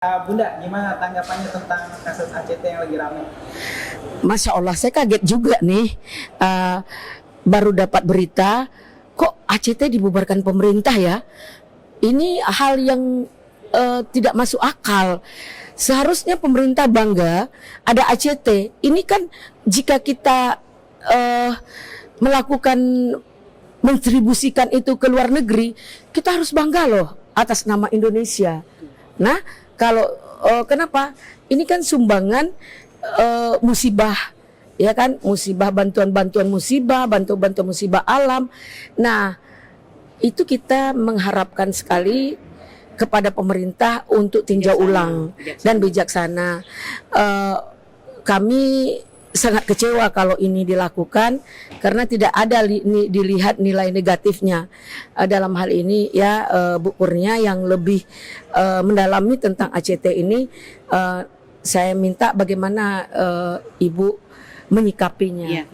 Bunda, gimana tanggapannya tentang kasus ACT yang lagi ramai? Masya Allah, saya kaget juga nih. uh, Baru dapat berita, kok ACT dibubarkan pemerintah ya. Ini hal yang tidak masuk akal. Seharusnya pemerintah bangga ada ACT. Ini kan jika kita melakukan mendistribusikan itu ke luar negeri, kita harus bangga loh atas nama Indonesia. Nah, kalau kenapa? Ini kan sumbangan musibah, ya kan? Musibah, bantuan-bantuan musibah, bantuan-bantuan musibah alam. Nah, itu kita mengharapkan sekali kepada pemerintah untuk tinjau ulang dan bijaksana. Kami sangat kecewa kalau ini dilakukan karena tidak ada dilihat nilai negatifnya dalam hal ini ya. Bu Kurnia yang lebih mendalami tentang ACT ini, saya minta bagaimana Ibu menyikapinya. Ya.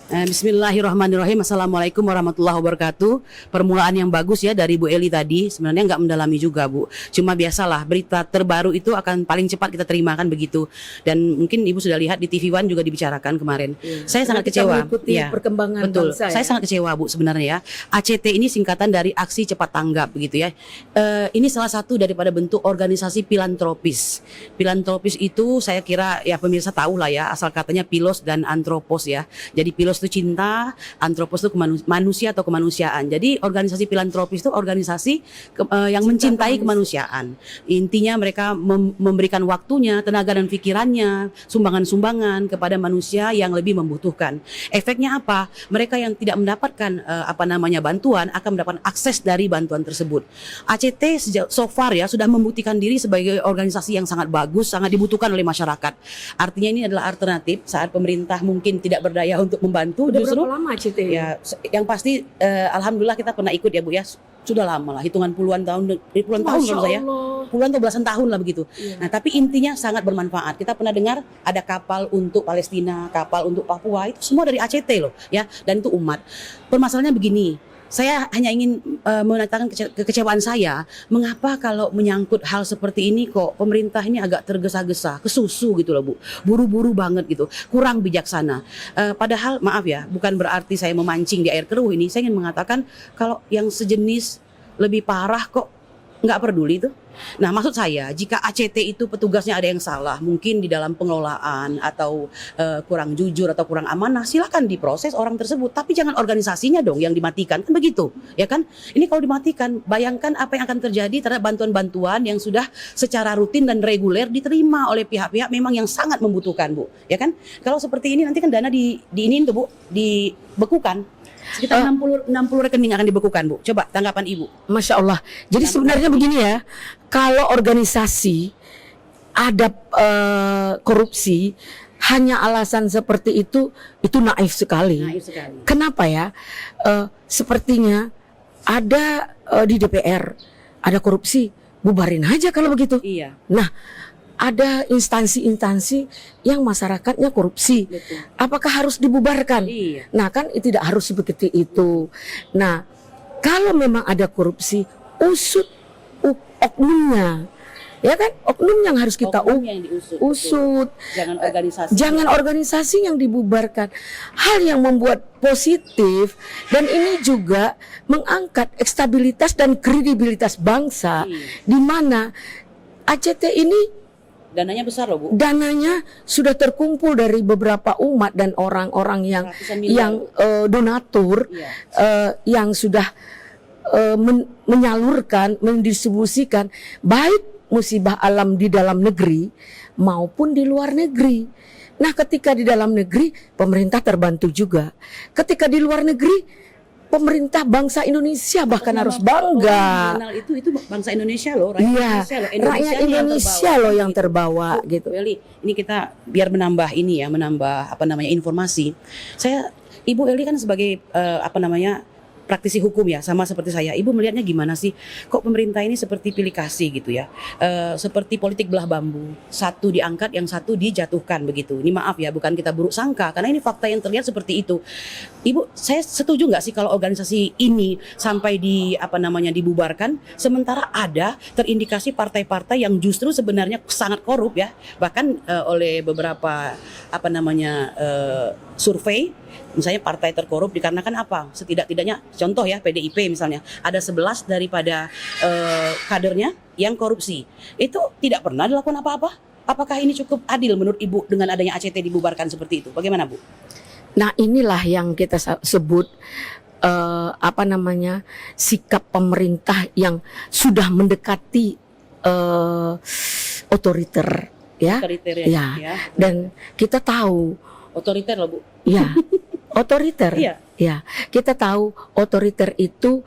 Bismillahirrahmanirrahim. Assalamualaikum warahmatullahi wabarakatuh. Permulaan yang bagus ya dari Bu Eli tadi. Sebenarnya nggak mendalami juga, Bu. Cuma biasalah, berita terbaru itu akan paling cepat kita terima kan begitu. Dan mungkin Ibu sudah lihat di TV One juga dibicarakan kemarin. Ya. Saya sangat Kita kecewa. mengikuti perkembangan betul. bangsa, Saya ya. sangat kecewa, Bu, sebenarnya ya. ACT ini singkatan dari aksi cepat tanggap begitu ya. Ini salah satu daripada bentuk organisasi filantropis. Filantropis itu saya kira ya pemirsa tahu lah ya, asal katanya philos dan anthropos ya. Jadi philos itu cinta, anthropos itu manusia atau kemanusiaan. Jadi organisasi filantropis itu organisasi yang mencintai kemanusiaan. Intinya mereka memberikan waktunya, tenaga dan pikirannya, sumbangan-sumbangan kepada manusia yang lebih membutuhkan. Efeknya apa? Mereka yang tidak mendapatkan bantuan akan mendapatkan akses dari bantuan tersebut. ACT sejak so far ya sudah membuktikan diri sebagai organisasi yang sangat bagus, sangat dibutuhkan oleh masyarakat. Artinya ini adalah alternatif saat pemerintah mungkin tidak berdaya untuk membantu. Udah Justru berapa lama ACT? ya yang pasti alhamdulillah kita pernah ikut ya Bu ya, sudah lama lah, hitungan puluhan tahun kalau saya, puluhan atau belasan tahun lah begitu. Iya. Nah tapi intinya sangat bermanfaat. Kita pernah dengar ada kapal untuk Palestina, kapal untuk Papua, itu semua dari ACT loh ya, dan itu umat. Permasalahannya begini, saya hanya ingin menyatakan kekecewaan saya, mengapa kalau menyangkut hal seperti ini kok pemerintah ini agak tergesa-gesa, kesusu gitu loh Bu, buru-buru banget gitu, kurang bijaksana. Padahal maaf ya, bukan berarti saya memancing di air keruh ini, saya ingin mengatakan kalau yang sejenis lebih parah kok nggak peduli tuh. Nah maksud saya, jika ACT itu petugasnya ada yang salah, mungkin di dalam pengelolaan atau kurang jujur atau kurang amanah, silakan diproses orang tersebut, tapi jangan organisasinya dong yang dimatikan, kan begitu ya kan. Ini kalau dimatikan, bayangkan apa yang akan terjadi terhadap bantuan-bantuan yang sudah secara rutin dan reguler diterima oleh pihak-pihak memang yang sangat membutuhkan Bu, ya kan. Kalau seperti ini nanti kan dana diinin tuh Bu, dibekukan. Sekitar 60 rekening akan dibekukan Bu. Coba tanggapan Ibu. Masya Allah. Jadi sebenarnya begini ya, kalau organisasi ada korupsi hanya alasan seperti itu naif sekali. Naif sekali. Kenapa ya? Sepertinya ada di DPR ada korupsi, bubarin aja kalau begitu. Iya. Nah, ada instansi-instansi yang masyarakatnya korupsi. Betul. Apakah harus dibubarkan? Iya. Nah, kan tidak harus seperti itu. Nah, kalau memang ada korupsi, usut oknumnya. Ya kan? Oknum yang harus kita Oknum yang diusut. usut. Jangan organisasi. Jangan organisasi yang dibubarkan. Hal yang membuat positif, dan ini juga mengangkat stabilitas dan kredibilitas bangsa, di mana ACT ini Dananya besar loh Bu. dananya sudah terkumpul dari beberapa umat dan orang-orang yang Ratusan miliar. donatur, yang sudah menyalurkan, mendistribusikan baik musibah alam di dalam negeri maupun di luar negeri. Nah, ketika di dalam negeri pemerintah terbantu juga. Ketika di luar negeri pemerintah bangsa Indonesia bahkan harus bangga. Orang itu bangsa Indonesia loh, rakyat Iya, Indonesia loh. rakyat Indonesia loh yang terbawa gitu. Bu Eli, ini kita biar menambah ini ya, menambah informasi. Ibu Eli kan sebagai praktisi hukum ya, sama seperti saya. Ibu melihatnya gimana sih? Kok pemerintah ini seperti pilih kasih gitu ya? Seperti politik belah bambu. Satu diangkat, yang satu dijatuhkan begitu. Ini maaf ya, bukan kita buruk sangka, karena ini fakta yang terlihat seperti itu. Ibu, saya setuju nggak sih kalau organisasi ini sampai dibubarkan, sementara ada terindikasi partai-partai yang justru sebenarnya sangat korup ya, bahkan oleh beberapa survei. Misalnya partai terkorup dikarenakan apa? Setidak-tidaknya contoh ya PDIP misalnya ada 11 daripada kadernya yang korupsi. Itu tidak pernah dilakukan apa-apa. Apakah ini cukup adil menurut Ibu dengan adanya ACT dibubarkan seperti itu? Bagaimana Bu? Nah, inilah yang kita sebut sikap pemerintah yang sudah mendekati otoriter ya. Otoriter Ya. Dan kita tahu otoriter loh Bu. ya otoriter. Iya. Ya, kita tahu otoriter itu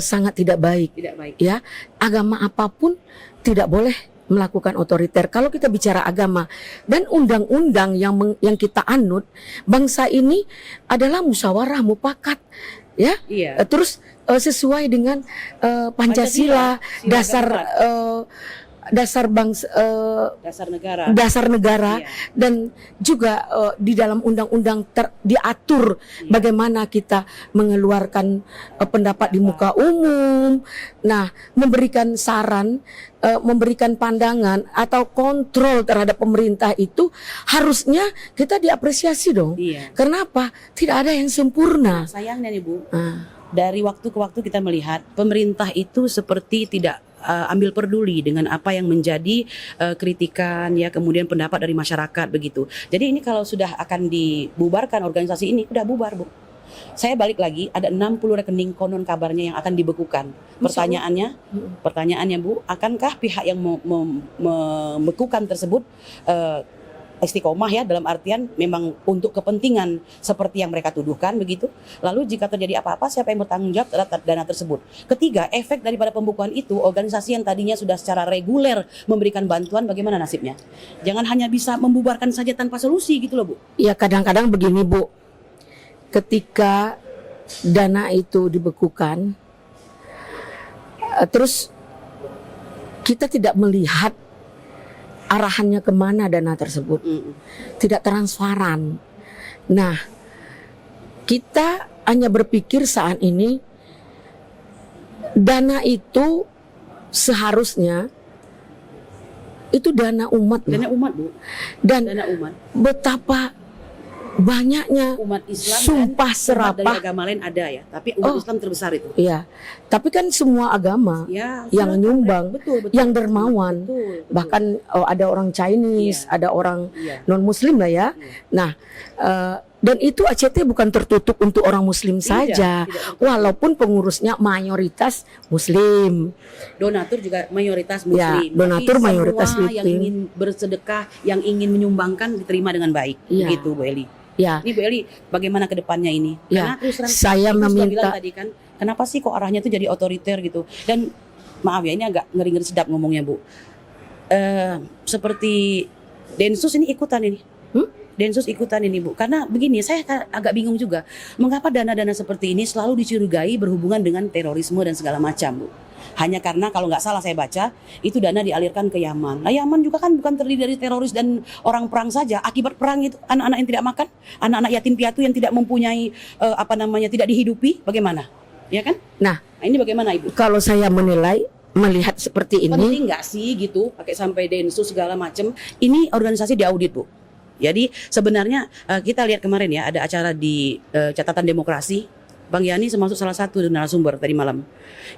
sangat tidak baik. Tidak baik. Ya, agama apapun tidak boleh melakukan otoriter. Kalau kita bicara agama dan undang-undang yang kita anut, bangsa ini adalah musyawarah mufakat, ya. Iya. Terus sesuai dengan Pancasila, dasar bangsa, dasar negara, Iya. dan juga di dalam undang-undang diatur bagaimana kita mengeluarkan pendapat di muka umum. Nah, memberikan saran, memberikan pandangan atau kontrol terhadap pemerintah itu harusnya kita diapresiasi dong. Iya. Kenapa? Tidak ada yang sempurna. Sayangnya nih Bu, Ah. dari waktu ke waktu kita melihat pemerintah itu seperti tidak ambil peduli dengan apa yang menjadi kritikan ya, kemudian pendapat dari masyarakat begitu. Jadi ini kalau sudah akan dibubarkan organisasi ini, udah bubar Bu. Saya balik lagi, ada 60 rekening konon kabarnya yang akan dibekukan. Pertanyaannya Bu, akankah pihak yang membekukan tersebut istiqomah ya, dalam artian memang untuk kepentingan seperti yang mereka tuduhkan begitu. Lalu jika terjadi apa-apa, siapa yang bertanggung jawab terhadap dana tersebut? Ketiga, efek daripada pembukuan itu, organisasi yang tadinya sudah secara reguler memberikan bantuan, bagaimana nasibnya? Jangan hanya bisa membubarkan saja tanpa solusi gitu loh Bu. Ya, kadang-kadang begini Bu, ketika dana itu dibekukan, terus kita tidak melihat arahannya kemana dana tersebut, tidak transparan. Nah, kita hanya berpikir saat ini dana itu seharusnya itu dana umat, Dana umat Bu, dan dana umat. betapa banyaknya Umat Islam sumpah dan umat dari serapah. agama lain ada ya, tapi umat Oh. Islam terbesar itu. Ya, tapi kan semua agama Ya, yang silakan. nyumbang, Betul. yang dermawan, Betul. bahkan ada orang Chinese, Iya. ada orang Iya. non Muslim lah ya. Iya. Nah, dan itu ACT bukan tertutup untuk orang Muslim saja, tidak tertutup. walaupun pengurusnya mayoritas Muslim. Donatur juga mayoritas Ya, Muslim. donatur Tapi mayoritas semua yang Muslim. ingin bersedekah, yang ingin menyumbangkan diterima dengan baik. Iya. Begitu Bu Eli. Ya, Ini Bu Eli, bagaimana ke depannya ini? Ya, Karena terus terang, saya Ibu sudah meminta- bilang tadi kan, kenapa sih kok arahnya itu jadi otoriter gitu? Dan maaf ya, ini agak ngeri-ngeri sedap ngomongnya Bu. Seperti Densus ini ikutan ini. Densus ikutan ini Bu. Karena begini, saya agak bingung juga. Mengapa dana-dana seperti ini selalu dicurigai berhubungan dengan terorisme dan segala macam Bu? Hanya karena kalau nggak salah saya baca, itu dana dialirkan ke Yaman. Nah Yaman juga kan bukan terdiri dari teroris dan orang perang saja. Akibat perang itu anak-anak yang tidak makan, anak-anak yatim piatu yang tidak mempunyai tidak dihidupi, bagaimana? Ya kan? nah Ini bagaimana Ibu? kalau saya melihat seperti ini, Penting nggak sih gitu pakai sampai Densus segala macam? Ini organisasi diaudit Bu. Jadi sebenarnya kita lihat kemarin ya, ada acara di Catatan Demokrasi. Bang Yani termasuk salah satu narasumber tadi malam.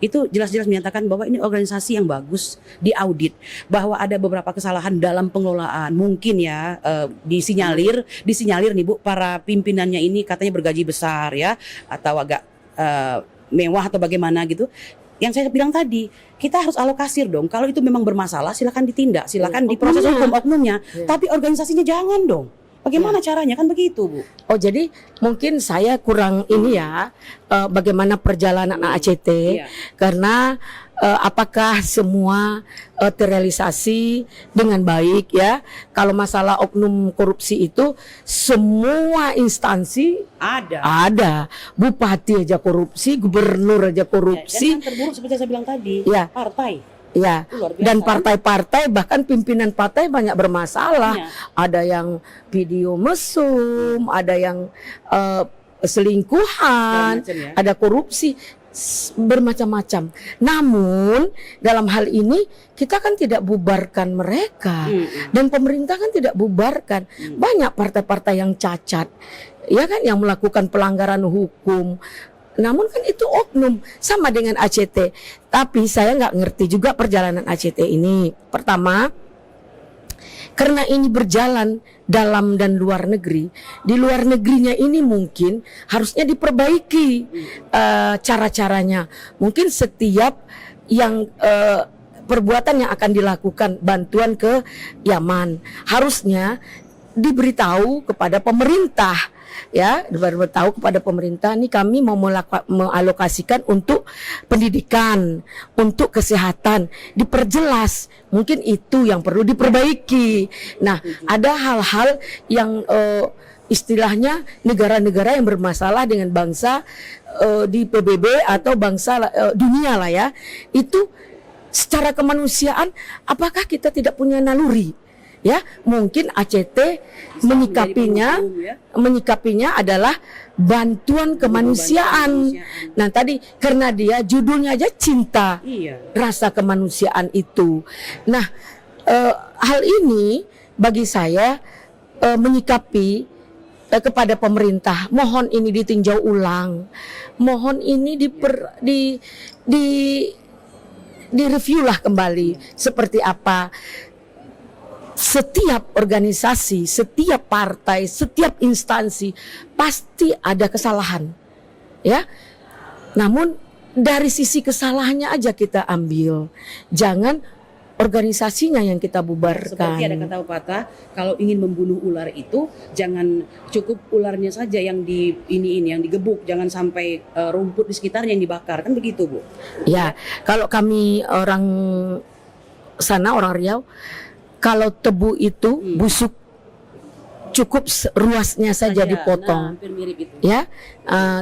Itu jelas-jelas menyatakan bahwa ini organisasi yang bagus, diaudit, bahwa ada beberapa kesalahan dalam pengelolaan. Mungkin ya disinyalir nih Bu, para pimpinannya ini katanya bergaji besar ya, atau agak mewah atau bagaimana gitu. Yang saya bilang tadi, kita harus alokasir dong. Kalau itu memang bermasalah, silakan ditindak, silakan diproses hukum oknumnya. Tapi organisasinya jangan dong. Bagaimana caranya, kan begitu Bu? oh jadi mungkin saya kurang ini ya, bagaimana perjalanan ACT, Iya. karena apakah semua terrealisasi dengan baik ya. Kalau masalah oknum korupsi itu semua instansi ada. Bupati aja korupsi, gubernur aja korupsi. Dan yang terburuk seperti saya bilang tadi, Ya. partai. Ya, Luar biasa, dan kan? partai-partai bahkan pimpinan partai banyak bermasalah. Iya. Ada yang video mesum, ada yang selingkuhan, Macam-macam ya. ada korupsi, bermacam-macam. Namun dalam hal ini kita kan tidak bubarkan mereka, dan pemerintah kan tidak bubarkan. Banyak partai-partai yang cacat, ya kan, yang melakukan pelanggaran hukum. Namun kan itu oknum, sama dengan ACT. Tapi saya nggak ngerti juga perjalanan ACT ini. Pertama, karena ini berjalan dalam dan luar negeri. Di luar negerinya ini mungkin harusnya diperbaiki cara-caranya. Mungkin setiap yang perbuatan yang akan dilakukan bantuan ke Yaman harusnya diberitahu kepada pemerintah, ya, diberitahu kepada pemerintah, nih kami mau mengalokasikan untuk pendidikan, untuk kesehatan, diperjelas. Mungkin itu yang perlu diperbaiki. Nah, ada hal-hal yang istilahnya negara-negara yang bermasalah dengan bangsa di PBB atau bangsa dunia lah ya, itu secara kemanusiaan apakah kita tidak punya naluri? Ya, mungkin ACT menyikapinya adalah bantuan kemanusiaan. Nah, tadi karena dia judulnya aja cinta, rasa kemanusiaan itu. Nah, hal ini bagi saya menyikapi kepada pemerintah, mohon ini ditinjau ulang, mohon ini di review lah kembali seperti apa. Setiap organisasi, setiap partai, setiap instansi pasti ada kesalahan, ya. Namun dari sisi kesalahannya aja kita ambil, jangan organisasinya yang kita bubarkan. Seperti ada kata pepatah, kalau ingin membunuh ular itu jangan cukup ularnya saja yang yang digebuk, jangan sampai rumput di sekitarnya yang dibakar, kan begitu, Bu? Ya, kalau kami orang sana, orang Riau, kalau tebu itu busuk, cukup ruasnya saja dipotong, hampir mirip itu. Ya.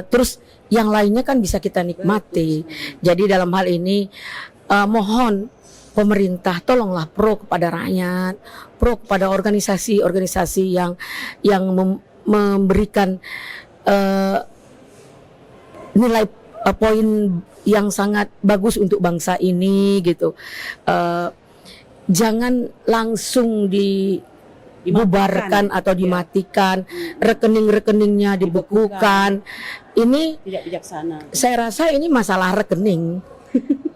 Terus yang lainnya kan bisa kita nikmati. Jadi dalam hal ini mohon pemerintah tolonglah pro kepada rakyat, pro kepada organisasi-organisasi yang memberikan nilai poin yang sangat bagus untuk bangsa ini gitu. Jangan langsung dibubarkan atau dimatikan, rekening-rekeningnya dibekukan. Ini Tidak bijaksana. saya rasa ini masalah rekening.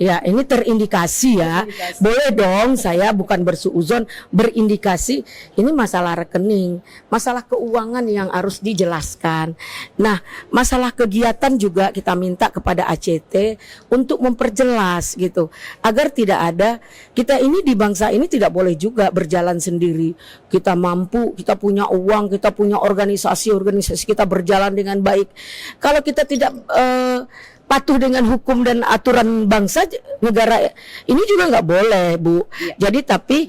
Ya, ini terindikasi ya. Boleh dong, saya bukan bersuuzon, berindikasi ini masalah rekening, masalah keuangan yang harus dijelaskan. Nah, masalah kegiatan juga kita minta kepada ACT untuk memperjelas gitu, agar tidak ada, kita ini di bangsa ini tidak boleh juga berjalan sendiri. Kita mampu, kita punya uang, kita punya organisasi kita berjalan dengan baik. Kalau kita tidak patuh dengan hukum dan aturan bangsa negara ini juga nggak boleh, Bu. Jadi tapi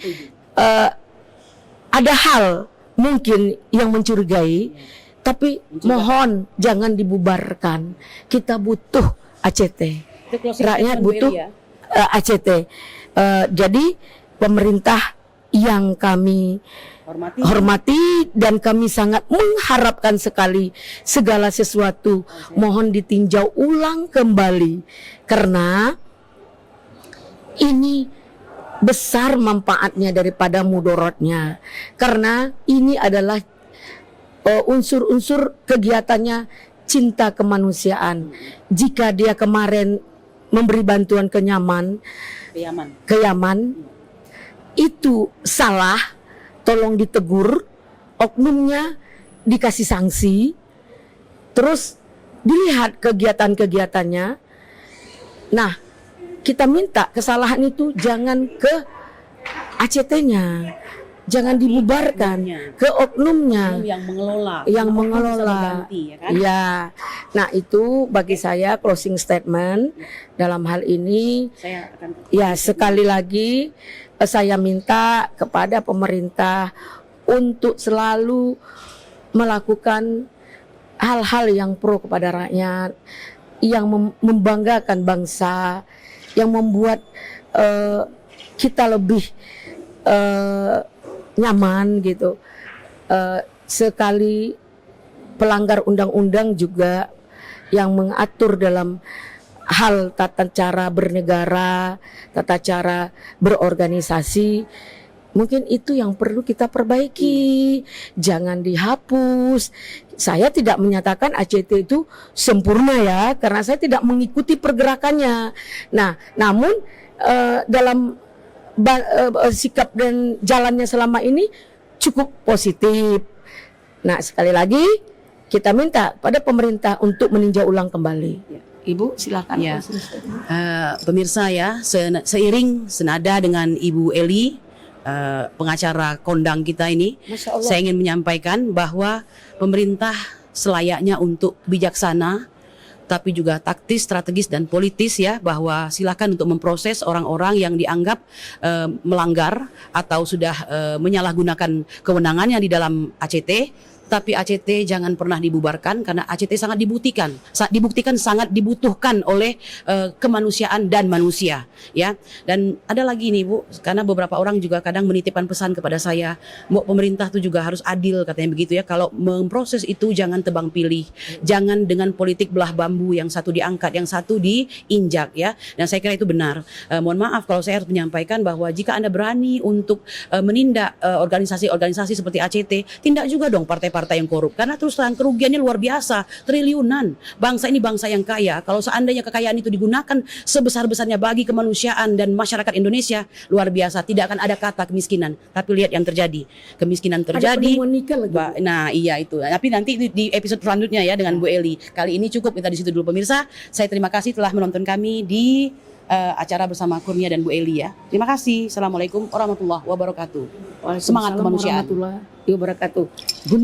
ada hal mungkin yang mencurigai, tapi mohon jangan dibubarkan. Kita butuh ACT, rakyat butuh ACT. Jadi pemerintah yang kami hormati dan kami sangat mengharapkan sekali segala sesuatu mohon ditinjau ulang kembali, karena ini besar manfaatnya daripada mudorotnya, karena ini adalah unsur-unsur kegiatannya cinta kemanusiaan. Jika dia kemarin memberi bantuan ke Yaman itu salah, tolong ditegur, oknumnya dikasih sanksi, terus dilihat kegiatan-kegiatannya. Nah, kita minta kesalahan itu jangan ke ACT-nya, jangan dibubarkan ke oknumnya yang mengelola, yang karena oknum bisa mengelola. berganti, ya kan? Ya, nah itu bagi saya closing statement dalam hal ini. Saya akan Ya, sekali lagi saya minta kepada pemerintah untuk selalu melakukan hal-hal yang pro kepada rakyat, yang membanggakan bangsa, yang membuat kita lebih nyaman gitu. Sekali pelanggar undang-undang juga yang mengatur dalam hal tata cara bernegara, tata cara berorganisasi, mungkin itu yang perlu kita perbaiki, jangan dihapus. Saya tidak menyatakan ACT itu sempurna ya, karena saya tidak mengikuti pergerakannya. Nah, namun dalam sikap dan jalannya selama ini cukup positif. Nah, sekali lagi kita minta pada pemerintah untuk meninjau ulang kembali. Ibu silakan. Ya. Pemirsa ya, seiring senada dengan Ibu Eli, pengacara kondang kita ini, Masya Allah. saya ingin menyampaikan bahwa pemerintah selayaknya untuk bijaksana, tapi juga taktis, strategis dan politis ya, bahwa silakan untuk memproses orang-orang yang dianggap melanggar atau sudah menyalahgunakan kewenangannya di dalam ACT. Tapi ACT jangan pernah dibubarkan karena ACT sangat dibuktikan sangat dibutuhkan oleh kemanusiaan dan manusia ya. Dan ada lagi nih Bu, karena beberapa orang juga kadang menitipkan pesan kepada saya, Mbak, pemerintah tuh juga harus adil katanya begitu ya. Kalau memproses itu jangan tebang pilih, jangan dengan politik belah bambu, yang satu diangkat, yang satu diinjak ya. Dan saya kira itu benar. Mohon maaf kalau saya harus menyampaikan bahwa jika Anda berani untuk menindak organisasi-organisasi seperti ACT, tindak juga dong partai-partai yang korup, karena terus terang kerugiannya luar biasa, triliunan. Bangsa ini bangsa yang kaya. Kalau seandainya kekayaan itu digunakan sebesar-besarnya bagi kemanusiaan dan masyarakat Indonesia, luar biasa, tidak akan ada kata kemiskinan. Tapi lihat yang terjadi, kemiskinan terjadi. Ada penemuan nikel lagi. Nah iya itu. Tapi nanti di episode selanjutnya ya dengan Bu Eli. Kali ini cukup kita di situ dulu pemirsa. Saya terima kasih telah menonton kami di acara bersama Kurnia dan Bu Eli ya. Terima kasih. Assalamualaikum warahmatullahi wabarakatuh. Semangat kemanusiaan. Warahmatullahi wabarakatuh.